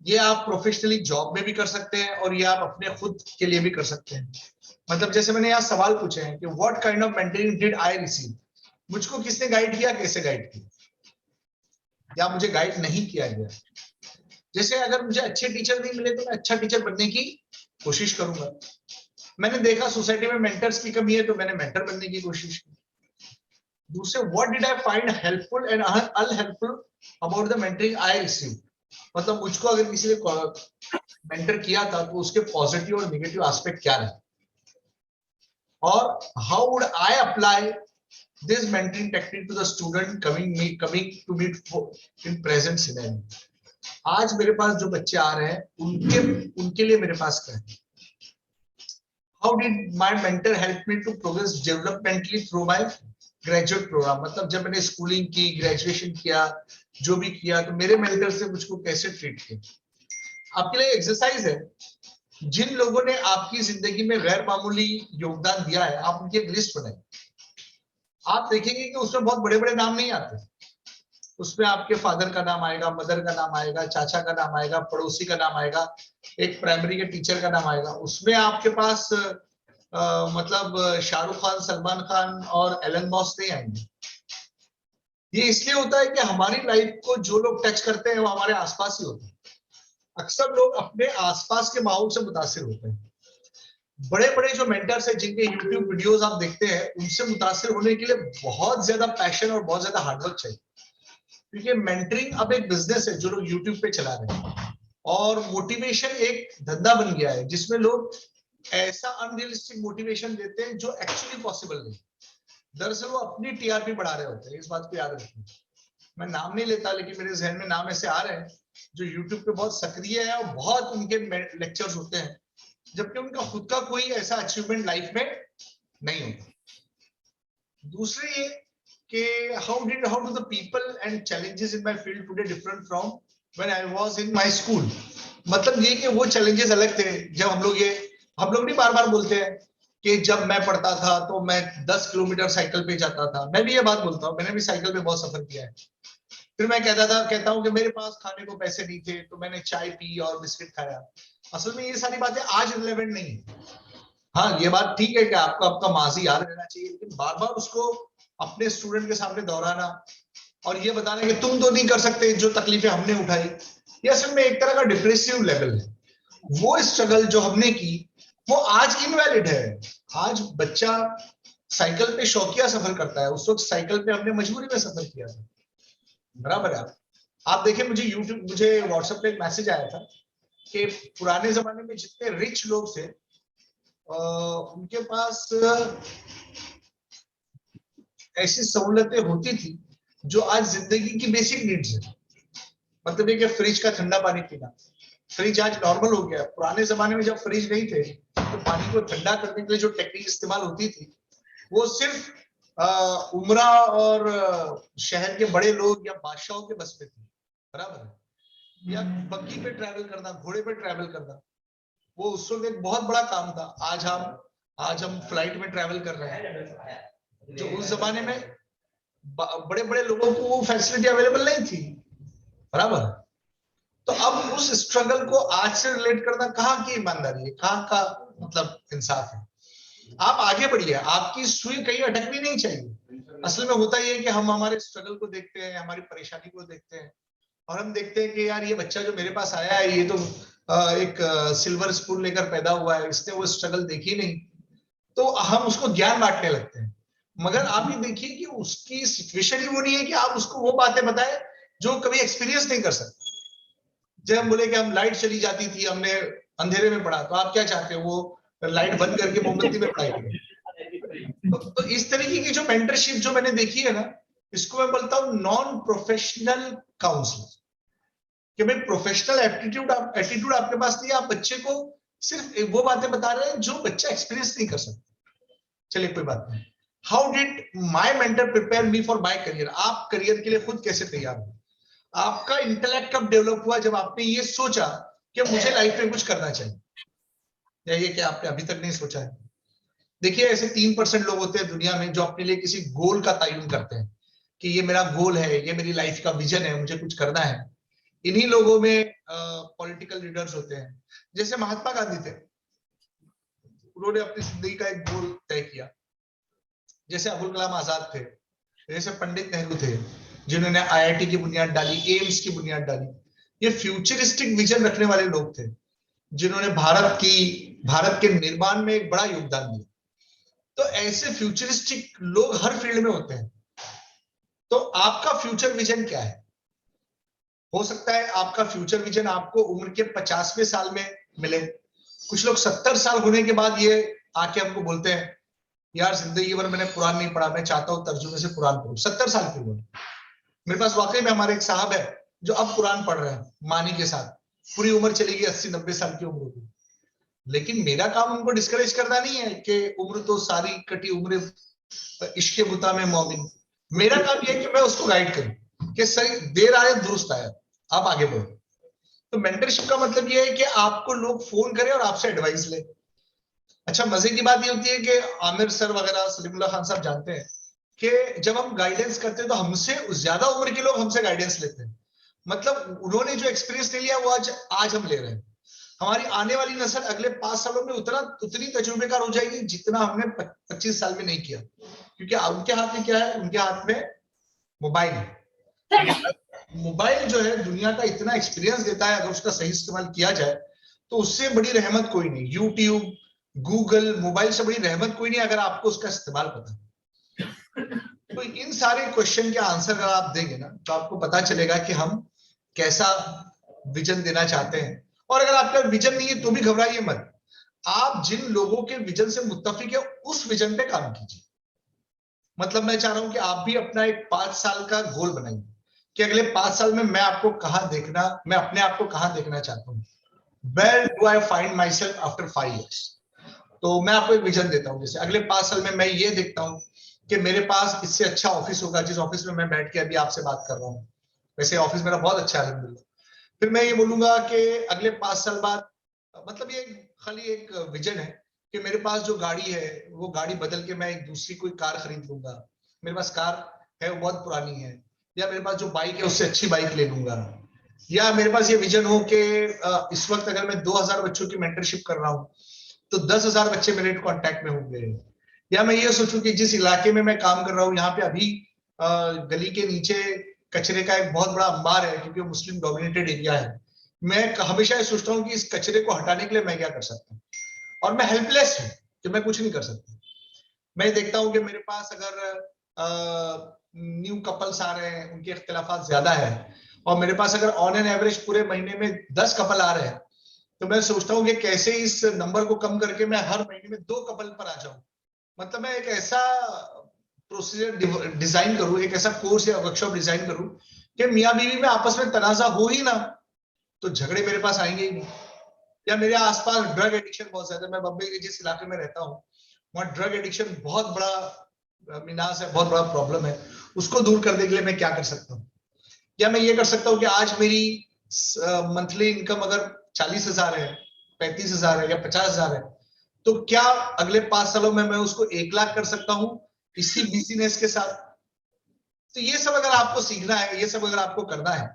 Speaker 1: ये आप प्रोफेशनली जॉब में भी कर सकते हैं और ये आप अपने खुद के लिए भी कर सकते हैं। मतलब जैसे मैंने यहाँ सवाल पूछे हैं कि what kind of mentoring did I receive, मुझको किसने गाइड किया, कैसे गाइड किया, या मुझे गाइड नहीं किया गया। जैसे अगर मुझे अच्छे टीचर नहीं मिले तो मैं अच्छा टीचर बनने की कोशिश करूंगा। मैंने देखा सोसाइटी में मेंटर्स की कमी है तो मैंने मेंटर बनने की कोशिश की। दूसरे, what did I find helpful and unhelpful about the mentoring I receive, मतलब मुझको अगर किसी ने मेंटर किया था तो उसके पॉजिटिव और नेगेटिव एस्पेक्ट क्या रहे, और how would I apply this mentoring technique to the student coming to meet in present scenario। आज मेरे पास जो बच्चे आ रहे हैं उनके लिए मेरे पास क्या है। How did my mentor help me to progress developmentally through my graduate program, मतलब जब मैंने स्कूलिंग की, ग्रेजुएशन किया, जो भी किया, तो मेरे मेंटर से मुझको कैसे ट्रीट किया। आपके लिए एक्सरसाइज है, जिन लोगों ने आपकी जिंदगी में गैर मामूली योगदान दिया है आप उनकी एक लिस्ट बनाए। आप देखेंगे कि उसमें बहुत बड़े बड़े नाम नहीं आते, उसमें आपके फादर का नाम आएगा, मदर का नाम आएगा, चाचा का नाम आएगा, पड़ोसी का नाम आएगा, एक प्राइमरी के टीचर का नाम आएगा। उसमें आपके पास मतलब शाहरुख खान, सलमान खान और एलन मॉस नहीं आएंगे। ये इसलिए होता है कि हमारी लाइफ को जो लोग टच करते हैं वो हमारे आसपास ही होते हैं। अक्सर लोग अपने आसपास के माहौल से मुतासिर होते हैं। बड़े बड़े जो मेंटर्स हैं जिनके यूट्यूब वीडियोस आप देखते हैं, उनसे मुतासिर होने के लिए बहुत ज्यादा पैशन और बहुत ज्यादा हार्डवर्क चाहिए, क्योंकि मेंटरिंग अब एक बिजनेस है जो लोग यूट्यूब पे चला रहे हैं, और मोटिवेशन एक धंधा बन गया है जिसमें लोग ऐसा अनरियलिस्टिक मोटिवेशन देते हैं जो एक्चुअली पॉसिबल नहीं। दरअसल वो अपनी टीआरपी बढ़ा रहे होते हैं, इस बात को याद रखिए। मैं नाम नहीं लेता, लेकिन मेरे जहन में नाम ऐसे आ रहे हैं जो यूट्यूब पे बहुत सक्रिय है और बहुत उनके लेक्चर्स होते हैं, जबकि उनका खुद का कोई ऐसा अचीवमेंट लाइफ में नहीं होता। दूसरे ये कि how do the people and challenges in my field today different from when I was in my school। मतलब ये कि वो challenges अलग थे। जब हम लोग नहीं बार बार बोलते हैं कि जब मैं पढ़ता था तो मैं 10 किलोमीटर साइकिल पे जाता था। मैं भी ये बात बोलता हूँ, मैंने भी साइकिल पे बहुत सफर किया है। फिर मैं कहता हूँ कि मेरे पास खाने को पैसे नहीं थे तो मैंने चाय पी और बिस्किट खाया। असल में ये सारी बातें आज रिलेवेंट नहीं है। हाँ, ये बात ठीक है कि आपको आपका माजी याद रहना चाहिए, लेकिन बार बार उसको अपने स्टूडेंट के सामने दोहराना और ये बताना कि तुम तो नहीं कर सकते जो तकलीफें हमने उठाई, ये असल में एक तरह का डिप्रेसिव लेवल है। वो स्ट्रगल जो हमने की वो आज इनवैलिड है। आज बच्चा साइकिल पे शौकिया सफर करता है, उस वक्त साइकिल पे हमने मजबूरी में सफर किया था। बराबर है। आप देखिए, मुझे व्हाट्सएप पे एक मैसेज आया था कि पुराने जमाने में जितने रिच लोग थे उनके पास ऐसी सहूलतें होती थी जो आज जिंदगी की बेसिक नीड्स है। मतलब ये कि फ्रिज का ठंडा पानी पीना, फ्रिज आज नॉर्मल हो गया। पुराने जमाने में जब फ्रिज नहीं थे तो पानी को ठंडा करने के लिए जो टेक्निक इस्तेमाल होती थी वो सिर्फ उमरा और शहर के बड़े लोग या बादशाहों के बस में थी, बराबर है, या बग्गी पे ट्रैवल करना, घोड़े पे ट्रैवल करना, वो उस वक्त एक बहुत बड़ा काम था। आज हम फ्लाइट में ट्रैवल कर रहे हैं, जो उस जमाने में बड़े बड़े लोगों को वो फैसिलिटी अवेलेबल नहीं थी, बराबर। तो अब उस स्ट्रगल को आज से रिलेट करना कहाँ की ईमानदारी है, कहाँ का मतलब इंसाफ है। आप आगे बढ़िए, आपकी सुई कहीं अटकनी नहीं चाहिए। असल में होता ये है कि हम हमारे स्ट्रगल को देखते हैं, हमारी परेशानी को देखते हैं, और हम देखते हैं कि यार ये बच्चा जो मेरे पास आया है, ये तो एक सिल्वर स्पून लेकर पैदा हुआ है, इसने वो स्ट्रगल देखी नहीं, तो हम उसको ज्ञान बांटने लगते हैं। मगर आप ये देखिए कि उसकी सिचुएशन ही वो नहीं है कि आप उसको वो बातें बताएं जो कभी एक्सपीरियंस नहीं कर सकते। जब हम बोले कि हम लाइट चली जाती थी, हमने अंधेरे में पढ़ा, तो आप क्या चाहते हो, वो लाइट बंद करके मोमबत्ती में पढ़ाई करें? तो इस तरीके की जो मेंटरशिप जो मैंने देखी है ना, इसको मैं बोलता हूँ नॉन प्रोफेशनल काउंसलर। कि भाई प्रोफेशनल एप्टीट्यूड आपके पास नहीं है, आप बच्चे को सिर्फ वो बातें बता रहे हैं जो बच्चा एक्सपीरियंस नहीं कर सकता। चलिए कोई बात नहीं। How did my mentor prepare me for my career? आप करियर के लिए खुद कैसे तैयार हो? आपका इंटेलेक्ट कब डेवलप हुआ? जब आपने ये सोचा कि मुझे लाइफ में कुछ करना चाहिए, या ये कि आपने अभी तक नहीं सोचा है? देखिए, ऐसे 3% लोग होते हैं दुनिया में जो अपने लिए किसी गोल का तयन करते हैं कि ये मेरा गोल है, ये मेरी लाइफ का विजन है, मुझे कुछ करना है। इन्हीं लोगों में पॉलिटिकल लीडर्स होते हैं। जैसे महात्मा गांधी थे, उन्होंने अपनी जिंदगी का एक गोल तय किया। जैसे अबुल कलाम आजाद थे, जैसे पंडित नेहरू थे, जिन्होंने आईआईटी की बुनियाद डाली, एम्स की बुनियाद डाली। ये फ्यूचरिस्टिक विजन रखने वाले लोग थे, जिन्होंने भारत के निर्माण में एक बड़ा योगदान दिया। तो ऐसे फ्यूचरिस्टिक लोग हर फील्ड में होते हैं। तो आपका फ्यूचर विजन क्या है? हो सकता है आपका फ्यूचर विजन आपको उम्र के 50वें साल में मिले। कुछ लोग 70 साल होने के बाद ये आके हमको बोलते हैं, यार जिंदगी भर मैंने कुरान नहीं पढ़ा, मैं चाहता हूँ तर्जुमे से कुरान पढ़ूं। 70 साल की उम्र। मेरे पास वाकई में हमारे एक साहब है जो अब कुरान पढ़ रहे हैं मानी के साथ। पूरी उम्र चलेगी, 80-90 साल की उम्र होगी। लेकिन मेरा काम उनको डिस्करेज करना नहीं है कि उम्र तो सारी कटी उम्र इश्क बुता में मोमिन। मेरा काम यह है कि मैं उसको गाइड करूं कि सही देर आए दुरुस्त आए, आप आगे बढ़ो। तो मेंटरशिप का मतलब यह है कि आपको लोग फोन करें और आपसे एडवाइस ले। अच्छा, मजे की बात यह होती है कि आमिर सर वगैरह, सलीमुल्लाह खान साहब जानते हैं कि जब हम गाइडेंस करते हैं तो हमसे ज्यादा उम्र के लोग हमसे गाइडेंस लेते हैं। मतलब उन्होंने जो एक्सपीरियंस ले लिया वो आज हम ले रहे हैं। हमारी आने वाली नस्ल अगले 5 सालों में उतनी तजुर्बेकार हो जाएगी जितना हमने 25 साल में नहीं किया। क्योंकि उनके हाथ में क्या है? उनके हाथ में मोबाइल। मोबाइल जो है दुनिया का इतना एक्सपीरियंस देता है, अगर उसका सही इस्तेमाल किया जाए तो उससे बड़ी रहमत कोई नहीं। यूट्यूब, गूगल, मोबाइल से बड़ी रहमत कोई नहीं अगर आपको उसका इस्तेमाल पता है। तो इन सारे क्वेश्चन के आंसर अगर आप देंगे ना तो आपको पता चलेगा कि हम कैसा विजन देना चाहते हैं। और अगर आपका विजन नहीं है तो भी घबराइए मत। आप जिन लोगों के विजन से मुत्तफिक है उस विजन पे काम कीजिए। मतलब मैं चाह रहा हूं कि आप भी अपना एक 5 साल का गोल बनाइए कि अगले 5 साल में मैं अपने आप को कहां देखना चाहता हूं। Where do I find myself after 5 years? तो मैं आपको एक विजन देता हूं। जैसे अगले 5 साल में मैं ये देखता हूं कि मेरे पास इससे अच्छा ऑफिस होगा जिस ऑफिस में मैं बैठ के अभी आपसे बात कर रहा हूं। वैसे ऑफिस मेरा बहुत अच्छा है अल्हम्दुलिल्लाह। फिर मैं ये बोलूंगा कि अगले 5 साल बाद, मतलब ये खाली एक विजन है कि मेरे पास जो गाड़ी है वो गाड़ी बदल के मैं एक दूसरी कोई कार खरीद लूंगा। मेरे पास कार है वो बहुत पुरानी है, या मेरे पास जो बाइक है उससे अच्छी बाइक ले लूंगा। या मेरे पास ये विजन हो कि इस वक्त अगर मैं 2000 बच्चों की मेंटरशिप कर रहा हूँ तो 10,000 बच्चे मेरे कांटेक्ट में होंगे। या मैं ये सोचूं कि जिस इलाके में मैं काम कर रहा हूँ यहाँ पे अभी गली के नीचे कचरे का एक बहुत बड़ा अंबार है, क्योंकि मुस्लिम डोमिनेटेड एरिया है। मैं हमेशा ये सोचता हूँ कि इस कचरे को हटाने के लिए मैं क्या कर सकता हूँ, और मैं हेल्पलेस हूँ कि मैं कुछ नहीं कर सकता। मैं देखता हूँ कि मेरे पास अगर न्यू कपल्स आ रहे हैं, उनके इख्तिलाफात ज्यादा है, और मेरे पास अगर ऑन एन एवरेज पूरे महीने में 10 कपल आ रहे हैं, तो मैं सोचता हूँ कि कैसे इस नंबर को कम करके मैं हर महीने में 2 कपल पर आ जाऊं। मतलब मैं एक ऐसा प्रोसीजर डिजाइन करूं, एक ऐसा कोर्स या वर्कशॉप डिजाइन करूं कि मियां बीवी में आपस में तनाजा हो ही ना, तो झगड़े मेरे पास आएंगे ही नहीं। या मेरे आसपास ड्रग एडिक्शन बहुत ज्यादा, मैं बम्बई के जिस इलाके में रहता हूँ वहाँ ड्रग एडिक्शन बहुत बड़ा मिनास है, बहुत बड़ा प्रॉब्लम है। उसको दूर करने के लिए मैं क्या कर सकता हूँ? या मैं ये कर सकता हूँ कि आज मेरी मंथली इनकम अगर 40,000 है, 35,000 है या 50,000 है, तो क्या अगले 5 सालों में मैं उसको 1 लाख कर सकता हूँ इसी बिजनेस के साथ? तो ये सब अगर आपको सीखना है, ये सब अगर आपको करना है,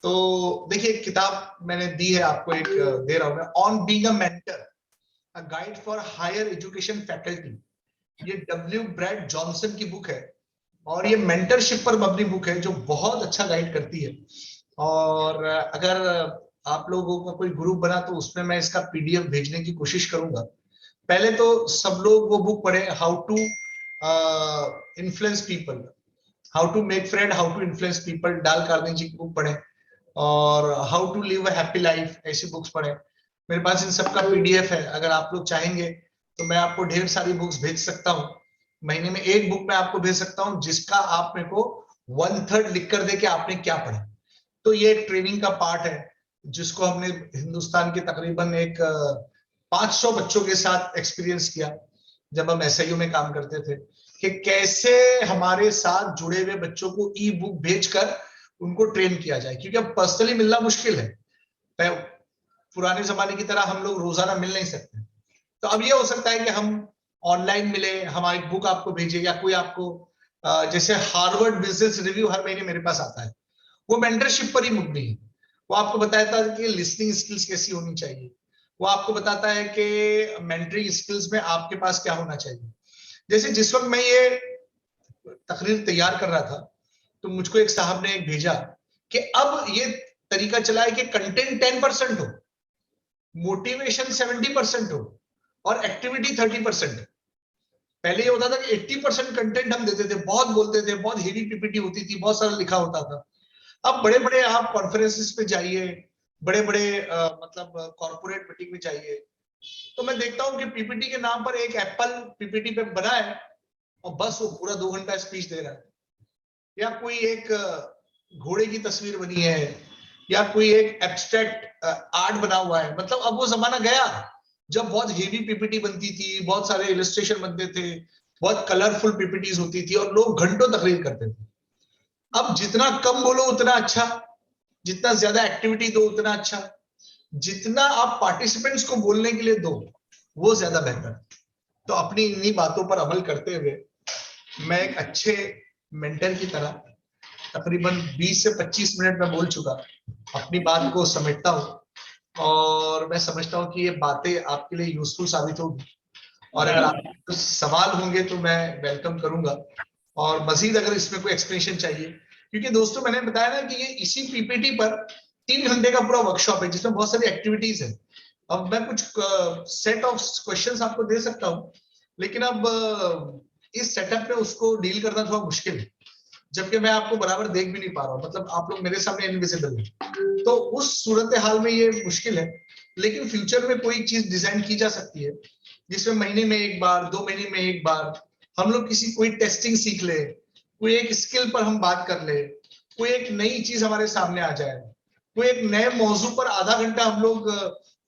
Speaker 1: तो देखिए एक किताब मैंने दी है आपको, एक दे रहा हूं मैं, on being a mentor, a guide for higher education faculty. ये डब्ल्यू ब्रैड जॉनसन की बुक है और ये मेंटरशिप पर मबनी बुक है जो बहुत अच्छा गाइड करती है। और अगर आप लोगों का कोई ग्रुप बना तो उसमें मैं इसका पीडीएफ भेजने की कोशिश करूंगा। पहले तो सब लोग वो बुक पढ़े, how to influence people, how to make friend, how to influence people, Dale Carnegie की बुक पढ़े, और how to live a happy life, ऐसी बुक्स पढ़े। मेरे पास इन सबका पीडीएफ है, अगर आप लोग चाहेंगे तो मैं आपको ढेर सारी बुक्स भेज सकता हूँ। महीने में एक बुक मैं आपको भेज सकता हूँ जिसका आप मेरे को 1/3 लिख कर दे कि आपने क्या पढ़ा। तो ये एक ट्रेनिंग का पार्ट है जिसको हमने हिंदुस्तान के तकरीबन एक 500 बच्चों के साथ एक्सपीरियंस किया जब हम एसआईयू में काम करते थे, कि कैसे हमारे साथ जुड़े हुए बच्चों को ई बुक भेजकर उनको ट्रेन किया जाए, क्योंकि अब पर्सनली मिलना मुश्किल है। पुराने जमाने की तरह हम लोग रोजाना मिल नहीं सकते। तो अब ये हो सकता है कि हम ऑनलाइन मिले, हमारी बुक आपको भेजे, या कोई आपको जैसे हार्वर्ड बिजनेस रिव्यू हर महीने मेरे पास आता है, वो मेंटरशिप पर ही मुबनी है। वो आपको बताता है कि लिसनिंग स्किल्स कैसी होनी चाहिए, वो आपको बताता है कि मेंटरिंग स्किल्स में आपके पास क्या होना चाहिए। जैसे जिस वक्त मैं ये तकरीर तैयार कर रहा था तो मुझको एक साहब ने एक भेजा कि अब ये तरीका चला है कि कंटेंट 10% हो, मोटिवेशन 70% हो और एक्टिविटी 30%। पहले ये होता था कि 80% कंटेंट हम देते थे, बहुत बोलते थे, बहुत हेवी पीपीटी होती थी, बहुत सारा लिखा होता था। अब बड़े बड़े आप कॉन्फ्रेंसेस पे जाइए, बड़े बड़े मतलब कॉर्पोरेट मीटिंग में जाइए, तो मैं देखता हूं कि पीपीटी के नाम पर एक एप्पल पीपीटी पे बना है और बस वो पूरा 2 घंटा स्पीच दे रहा है। या कोई एक घोड़े की तस्वीर बनी है, या कोई एक एब्स्ट्रैक्ट आर्ट बना हुआ है। मतलब अब वो जमाना गया जब बहुत हेवी पीपीटी बनती थी, बहुत सारे इलस्ट्रेशन बनते थे, बहुत कलरफुल पीपीटीज होती थी और लोग घंटों तकरीर करते थे। अब जितना कम बोलो उतना अच्छा, जितना ज्यादा एक्टिविटी दो उतना अच्छा, जितना आप पार्टिसिपेंट्स को बोलने के लिए दो वो ज्यादा बेहतर। तो अपनी इन्हीं बातों पर अमल करते हुए मैं एक अच्छे मेंटर की तरह तकरीबन 20 से 25 मिनट में बोल चुका, अपनी बात को समेटता हूँ और मैं समझता हूँ कि ये बातें आपके लिए यूजफुल साबित होगी। और अगर आपके कुछ सवाल होंगे तो मैं वेलकम करूंगा, और मजीद अगर इसमें कोई एक्सप्लेनेशन चाहिए, क्योंकि दोस्तों मैंने बताया ना कि ये इसी पीपीटी पर 3 घंटे का पूरा वर्कशॉप है जिसमें बहुत सारी एक्टिविटीज है। अब मैं कुछ सेट ऑफ क्वेश्चंस आपको दे सकता हूँ, लेकिन अब इस सेटअप में उसको डील करना थोड़ा मुश्किल है, जबकि मैं आपको बराबर देख भी नहीं पा रहा हूँ, मतलब आप लोग मेरे सामने इनविजिबल है। तो उस सूरत हाल में ये मुश्किल है, लेकिन फ्यूचर में कोई चीज डिजाइन की जा सकती है जिसमें महीने में एक बार, 2 महीने में एक बार हम लोग किसी कोई टेस्टिंग सीख ले, कोई एक स्किल पर हम बात कर ले, कोई एक नई चीज हमारे सामने आ जाए, कोई एक नए मौजू पर आधा घंटा हम लोग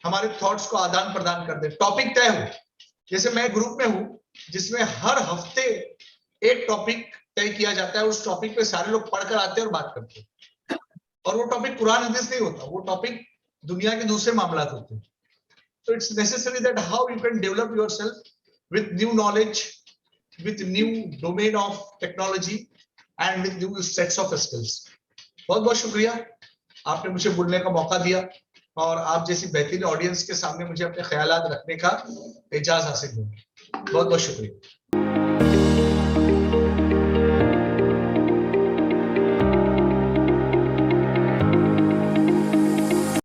Speaker 1: हमारे थॉट्स को आदान प्रदान कर दे, टॉपिक तय हो। जैसे मैं ग्रुप में हूं जिसमें हर हफ्ते एक टॉपिक तय किया जाता है, उस टॉपिक पे सारे लोग पढ़कर आते हैं और बात करते हैं, और वो टॉपिक कुरान हदीस नहीं होता, वो टॉपिक दुनिया के दूसरे मामलात होते हैं। So it's necessary that how you can develop yourself with new knowledge, with new domain of technology and with new sets of skills. बहुत बहुत शुक्रिया, आपने मुझे बोलने का मौका दिया और आप जैसी बेहतरीन ऑडियंस के सामने मुझे अपने ख्यालात रखने का एजाज हासिल हुआ। बहुत बहुत शुक्रिया।